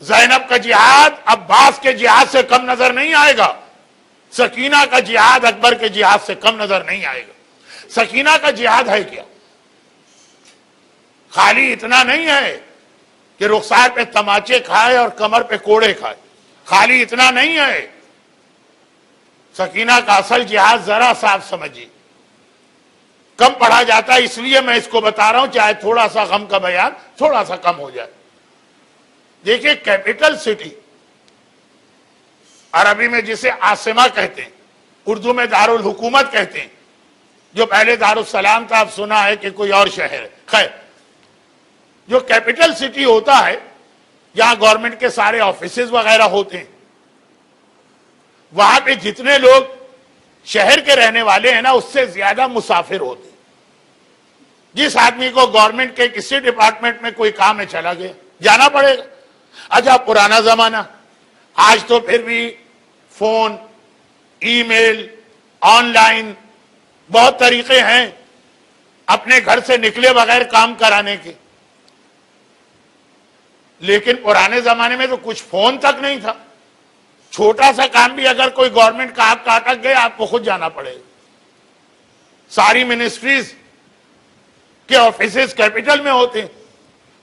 زینب کا جہاد عباس کے جہاد سے کم نظر نہیں آئے گا، سکینہ کا جہاد اکبر کے جہاد سے کم نظر نہیں آئے گا۔ سکینہ کا جہاد ہے کیا؟ خالی اتنا نہیں ہے کہ رخسار پہ تماچے کھائے اور کمر پہ کوڑے کھائے، خالی اتنا نہیں ہے۔ سکینہ کا اصل جہاد ذرا صاف سمجھیے، کم پڑھا جاتا ہے اس لیے میں اس کو بتا رہا ہوں، چاہے تھوڑا سا غم کا بیان تھوڑا سا کم ہو جائے۔ دیکھیے کیپٹل سٹی، عربی میں جسے عاصمہ کہتے ہیں، اردو میں دارالحکومت کہتے ہیں، جو پہلے دارالسلام تھا اب سنا ہے کہ کوئی اور شہر ہے۔ خیر، جو کیپٹل سٹی ہوتا ہے جہاں گورنمنٹ کے سارے آفیسز وغیرہ ہوتے ہیں، وہاں پہ جتنے لوگ شہر کے رہنے والے ہیں نا اس سے زیادہ مسافر ہوتے ہیں۔ جس آدمی کو گورنمنٹ کے کسی ڈپارٹمنٹ میں کوئی کام ہے چلا گیا، جانا پڑے گا۔ اچھا پرانا زمانہ، آج تو پھر بھی phone, E mile, on line بہت طریقے ہیں اپنے گھر سے نکلے بغیر کام کرانے کے، لیکن پرانے زمانے میں تو کچھ فون تک نہیں تھا۔ چھوٹا سا کام بھی اگر کوئی گورنمنٹ کا آپ کا اٹک گئے آپ کو خود جانا پڑے گا۔ ساری منسٹریز کے آفیسز کیپٹل میں ہوتے ہیں،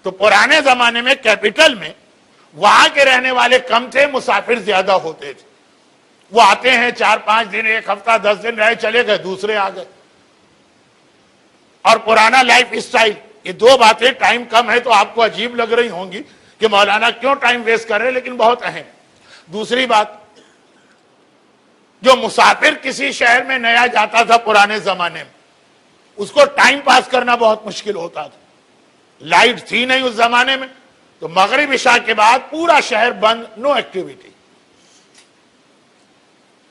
تو پرانے زمانے میں کیپٹل میں وہاں کے رہنے والے کم تھے، مسافر زیادہ ہوتے تھے۔ وہ آتے ہیں 4-5 دن، 1 ہفتہ، 10 دن رہے چلے گئے، دوسرے آ گئے۔ اور پرانا لائف اسٹائل، یہ دو باتیں، ٹائم کم ہے تو آپ کو عجیب لگ رہی ہوں گی کہ مولانا کیوں ٹائم ویسٹ کر رہے، لیکن بہت اہم۔ دوسری بات، جو مسافر کسی شہر میں نیا جاتا تھا پرانے زمانے میں، اس کو ٹائم پاس کرنا بہت مشکل ہوتا تھا۔ لائٹ تھی نہیں اس زمانے میں، تو مغرب عشاء کے بعد پورا شہر بند، نو ایکٹیویٹی،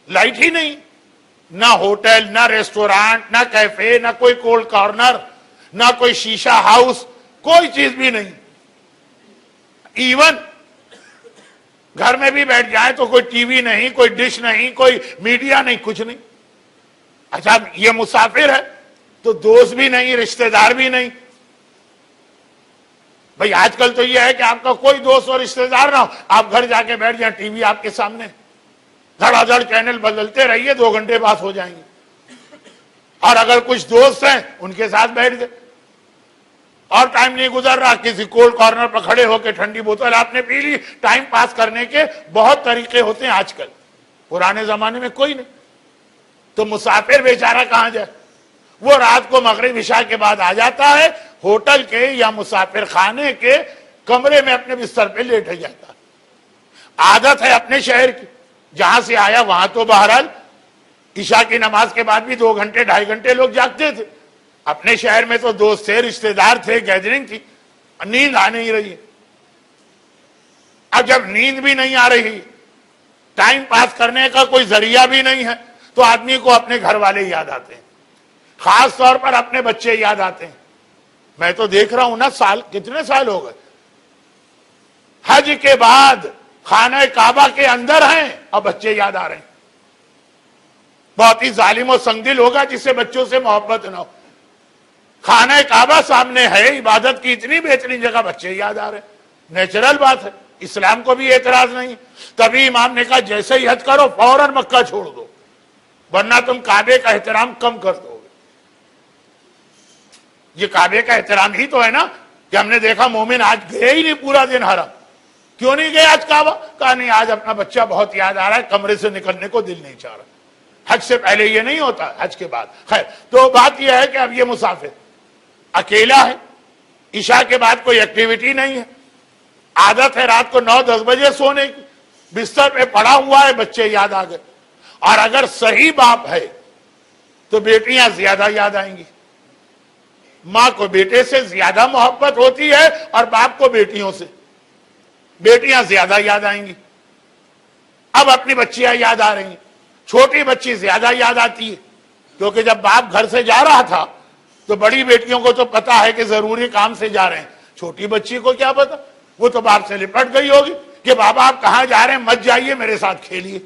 لائٹ ہی نہیں، نہ ہوٹل، نہ ریسٹورانٹ، نہ کیفے، نہ کوئی کولڈ کارنر، نہ کوئی شیشہ ہاؤس، کوئی چیز بھی نہیں۔ ایون گھر میں بھی بیٹھ جائے تو کوئی ٹی وی نہیں، کوئی ڈش نہیں، کوئی میڈیا نہیں، کچھ نہیں۔ اچھا یہ مسافر ہے تو دوست بھی نہیں، رشتہ دار بھی نہیں۔ بھئی آج کل تو یہ ہے کہ آپ کا کوئی دوست اور رشتہ دار نہ ہو، آپ گھر جا کے بیٹھ جائیں، ٹی وی آپ کے سامنے، دھڑا دھڑ چینل بدلتے رہیے، 2 گھنٹے پاس ہو جائیں گے۔ اور اگر کچھ دوست ہیں ان کے ساتھ بیٹھ گئے اور ٹائم نہیں گزر رہا، کسی کولڈ کارنر پر کھڑے ہو کے ٹھنڈی بوتل آپ نے پی لی۔ ٹائم پاس کرنے کے بہت طریقے ہوتے ہیں آج کل، پرانے زمانے میں کوئی نہیں۔ تو مسافر بیچارہ کہاں جائے؟ وہ رات کو مغرب عشاء کے بعد آ جاتا ہے، ہوٹل کے یا مسافر خانے کے کمرے میں اپنے بستر پہ لیٹ جاتا ہے۔ عادت ہے اپنے شہر کی، جہاں سے آیا وہاں تو بہرحال عشاء کی نماز کے بعد بھی 2 گھنٹے 2.5 گھنٹے لوگ جاگتے تھے۔ اپنے شہر میں تو دوست تھے، رشتہ دار تھے، گیدرنگ تھی، نیند آ نہیں رہی۔ اب جب نیند بھی نہیں آ رہی، ٹائم پاس کرنے کا کوئی ذریعہ بھی نہیں ہے، تو آدمی کو اپنے گھر والے یاد آتے ہیں، خاص طور پر اپنے بچے یاد آتے ہیں۔ میں تو دیکھ رہا ہوں نا، کتنے سال ہو گئے حج کے بعد خانہ کعبہ کے اندر ہیں اور بچے یاد آ رہے ہیں۔ بہت ہی ظالم و سنگدل ہوگا جسے بچوں سے محبت نہ ہو۔ خانہ کعبہ سامنے ہے، عبادت کی اتنی بہترین جگہ، بچے یاد آ رہے ہیں۔ نیچرل بات ہے، اسلام کو بھی اعتراض نہیں۔ تبھی امام نے کہا جیسے ہی حج کرو فوراً مکہ چھوڑ دو، ورنہ تم کعبے کا احترام کم کر دو گے۔ یہ کعبے کا احترام ہی تو ہے نا کہ ہم نے دیکھا مومن آج گئے ہی نہیں پورا دن حرم۔ کیوں نہیں گئے آج کعبہ؟ کہا نہیں آج اپنا بچہ بہت یاد آ رہا ہے، کمرے سے نکلنے کو دل نہیں چاہ رہا۔ حج سے پہلے یہ نہیں ہوتا، حج کے بعد۔ خیر، تو بات یہ ہے کہ اب یہ مسافر اکیلا ہے، عشاء کے بعد کوئی ایکٹیویٹی نہیں ہے، عادت ہے رات کو 9-10 بجے سونے کی، بستر پہ پڑا ہوا ہے، بچے یاد آ گئے۔ اور اگر صحیح باپ ہے تو بیٹیاں زیادہ یاد آئیں گی۔ ماں کو بیٹے سے زیادہ محبت ہوتی ہے اور باپ کو بیٹیوں سے، بیٹیاں زیادہ یاد آئیں گی۔ اب اپنی بچیاں یاد آ رہی ہیں، چھوٹی بچی زیادہ یاد آتی ہے، کیونکہ جب باپ گھر سے جا رہا تھا تو بڑی بیٹیوں کو تو پتا ہے کہ ضروری کام سے جا رہے ہیں، چھوٹی بچی کو کیا پتا، وہ تو باپ سے لپٹ گئی ہوگی کہ بابا آپ کہاں جا رہے ہیں، مت جائیے، میرے ساتھ کھیلیے۔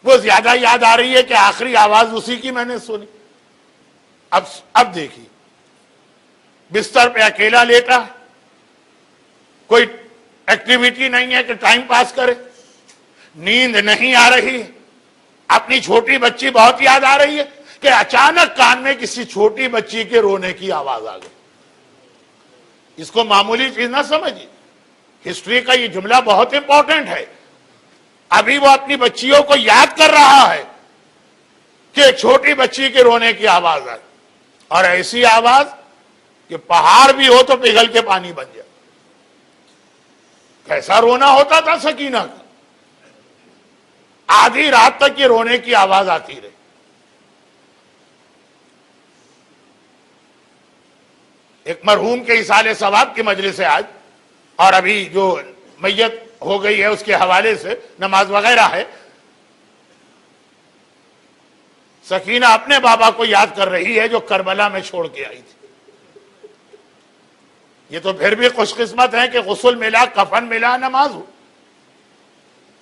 وہ زیادہ یاد آ رہی ہے کہ آخری آواز اسی کی میں نے سنی۔ اب دیکھیے، بستر پہ اکیلا لیٹا، کوئی ایکٹیویٹی نہیں ہے کہ ٹائم پاس کرے, نیند نہیں آ رہی ہے, اپنی چھوٹی بچی بہت یاد آ رہی ہے کہ اچانک کان میں کسی چھوٹی بچی کے رونے کی آواز آ گئی. اس کو معمولی چیز نہ سمجھیے, ہسٹری کا یہ جملہ بہت امپورٹنٹ ہے. ابھی وہ اپنی بچیوں کو یاد کر رہا ہے کہ ایک چھوٹی بچی کے رونے کی آواز آئی, اور ایسی آواز کہ پہاڑ بھی ہو تو پگھل کے پانی بن جائے. کیسا رونا ہوتا تھا سکینہ کا, آدھی رات تک یہ رونے کی آواز آتی رہی. ایک مرحوم کے ایصال ثواب کی مجلس ہے آج, اور ابھی جو میت ہو گئی ہے اس کے حوالے سے نماز وغیرہ ہے. سکینہ اپنے بابا کو یاد کر رہی ہے جو کربلا میں چھوڑ کے آئی تھی. یہ تو پھر بھی خوش قسمت ہے کہ غسل ملا, کفن ملا, نماز ہو.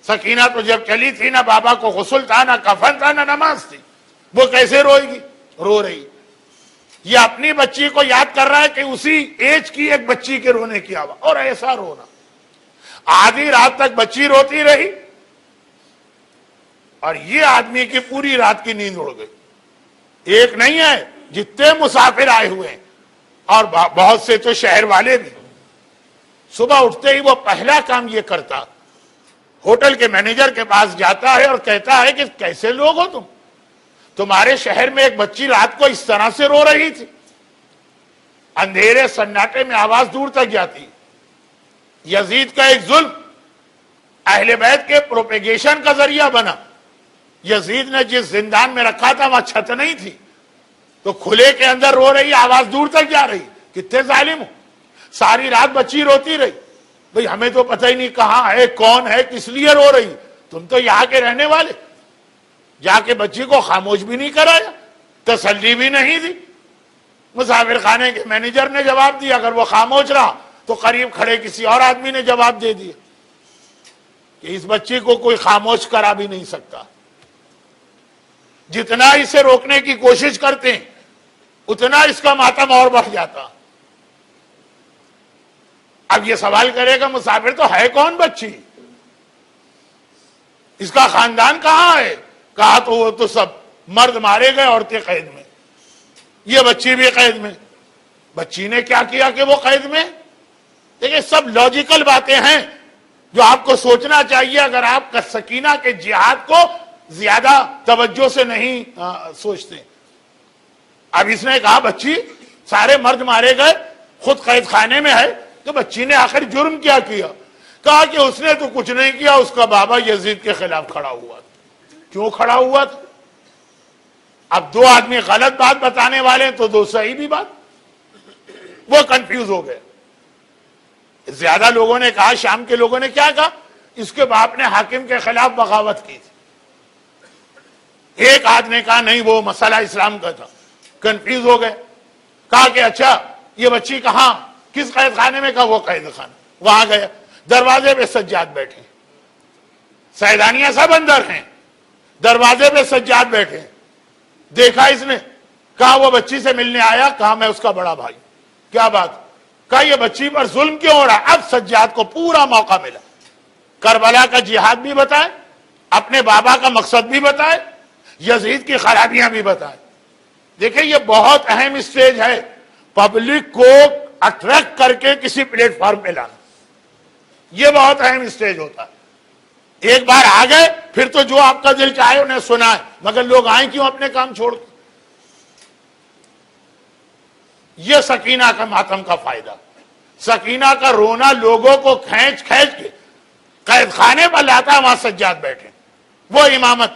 سکینہ تو جب چلی تھی نہ بابا کو غسل تھا, نہ کفن تھا, نہ نماز تھی. وہ کیسے روئے گی؟ رو رہی. یہ اپنی بچی کو یاد کر رہا ہے کہ اسی ایج کی ایک بچی کے رونے کی آواز, اور ایسا رونا. آدھی رات تک بچی روتی رہی, اور یہ آدمی کی پوری رات کی نیند اڑ گئی. ایک نہیں ہے, جتنے مسافر آئے ہوئے ہیں, اور بہت سے تو شہر والے بھی. صبح اٹھتے ہی وہ پہلا کام یہ کرتا, ہوٹل کے مینیجر کے پاس جاتا ہے اور کہتا ہے کہ کیسے لوگ ہو تم, تمہارے شہر میں ایک بچی رات کو اس طرح سے رو رہی تھی. اندھیرے سناٹے میں آواز دور تک جاتی. یزید کا ایک ظلم اہل بیت کے پروپیگیشن کا ذریعہ بنا. یزید نے جس زندان میں رکھا تھا وہاں چھت نہیں تھی, تو کھلے کے اندر رو رہی, آواز دور تک جا رہی. کتنے ظالم ہو, ساری رات بچی روتی رہی. بھئی ہمیں تو پتہ ہی نہیں کہاں ہے, کون ہے, کس لیے رو رہی. تم تو یہاں کے رہنے والے. جا کے بچی کو خاموش بھی نہیں کرایا, تسلی بھی نہیں دی. مسافر خانے کے مینیجر نے جواب دیا, اگر وہ خاموش رہا تو قریب کھڑے کسی اور آدمی نے جواب دے دیا کہ اس بچی کو کوئی خاموش کرا بھی نہیں سکتا. جتنا اسے روکنے کی کوشش کرتے ہیں اتنا اس کا ماتم اور بڑھ جاتا. اب یہ سوال کرے گا مسافر تو ہے کون بچی, اس کا خاندان کہاں ہے؟ کہا تو وہ تو سب مرد مارے گئے, عورتیں قید میں, یہ بچی بھی قید میں. بچی نے کیا کیا کہ وہ قید میں؟ دیکھیں سب لاجیکل باتیں ہیں جو آپ کو سوچنا چاہیے اگر آپ سکینہ کے جہاد کو زیادہ توجہ سے نہیں سوچتے. اب اس نے کہا بچی, سارے مرد مارے گئے, خود قید خانے میں ہے, تو بچی نے آخر جرم کیا کیا؟ کہا کہ اس نے تو کچھ نہیں کیا, اس کا بابا یزید کے خلاف کھڑا ہوا تھا. کیوں کھڑا ہوا تھا؟ اب دو آدمی غلط بات بتانے والے ہیں تو دو صحیح بھی بات. وہ کنفیوز ہو گئے. زیادہ لوگوں نے کہا, شام کے لوگوں نے کیا کہا, اس کے باپ نے حاکم کے خلاف بغاوت کی تھی. ایک آدمی نے کہا نہیں وہ مسئلہ اسلام کا تھا. کنفیوز ہو گئے. کہا کہ اچھا یہ بچی کہاں, کس قید خانے میں؟ کہا وہ قید خانہ. وہاں گیا, دروازے پہ سجاد بیٹھے, سیدانیاں سب اندر ہیں, دروازے پہ سجاد بیٹھے. دیکھا اس نے, کہا وہ بچی سے ملنے آیا. کہا میں اس کا بڑا بھائی. کیا بات؟ کہا یہ بچی پر ظلم کیوں ہو رہا؟ اب سجاد کو پورا موقع ملا, کربلا کا جہاد بھی بتائے, اپنے بابا کا مقصد بھی بتائے, یزید کی خرابیاں بھی بتائے. دیکھیں یہ بہت اہم اسٹیج ہے, پبلک کو اٹریکٹ کر کے کسی پلیٹ فارم پہ لانا. یہ بہت اہم اسٹیج ہوتا ہے. ایک بار آ گئے پھر تو جو آپ کا دل چاہے انہیں سنا ہے, مگر لوگ آئیں کیوں اپنے کام چھوڑ کے؟ یہ سکینہ کا ماتم کا فائدہ. سکینہ کا رونا لوگوں کو کھینچ کھینچ کے قید خانے پر لاتا. وہاں سجاد بیٹھے, وہ امامت.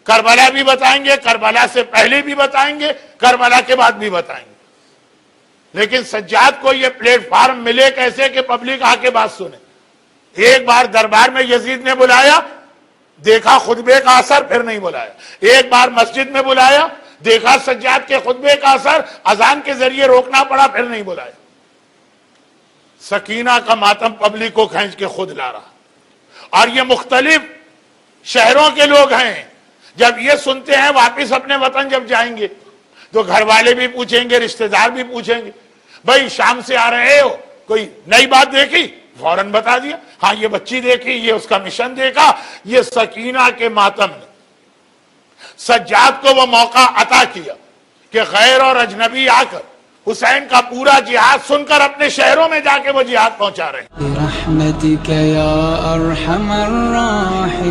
کربلا بھی بتائیں گے, کربلا سے پہلے بھی بتائیں گے, کربلا کے بعد بھی بتائیں گے. لیکن سجاد کو یہ پلیٹ فارم ملے کیسے کہ پبلک آ کے بات سنے. ایک بار دربار میں یزید نے بلایا, دیکھا خطبے کا اثر, پھر نہیں بلایا. ایک بار مسجد میں بلایا, دیکھا سجاد کے خطبے کا اثر, اذان کے ذریعے روکنا پڑا, پھر نہیں بلایا. سکینہ کا ماتم پبلک کو کھینچ کے خود لا رہا. اور یہ مختلف شہروں کے لوگ ہیں. جب یہ سنتے ہیں واپس اپنے وطن جب جائیں گے تو گھر والے بھی پوچھیں گے, رشتہ دار بھی پوچھیں گے, بھائی شام سے آ رہے ہو, کوئی نئی بات دیکھی فوراً بتا دیا، ہاں یہ بچی دیکھی، یہ اس کا مشن دیکھا، یہ سکینہ کے ماتم نے سجاد کو وہ موقع عطا کیا کہ غیر اور اجنبی آ کر حسین کا پورا جہاد سن کر اپنے شہروں میں جا کے وہ جہاد پہنچا رہے ہیں۔ برحمتک یا ارحم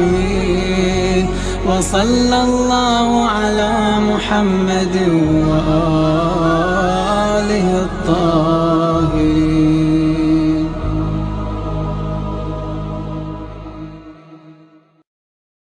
الراحمین وصلی اللہ علی محمد وآلہ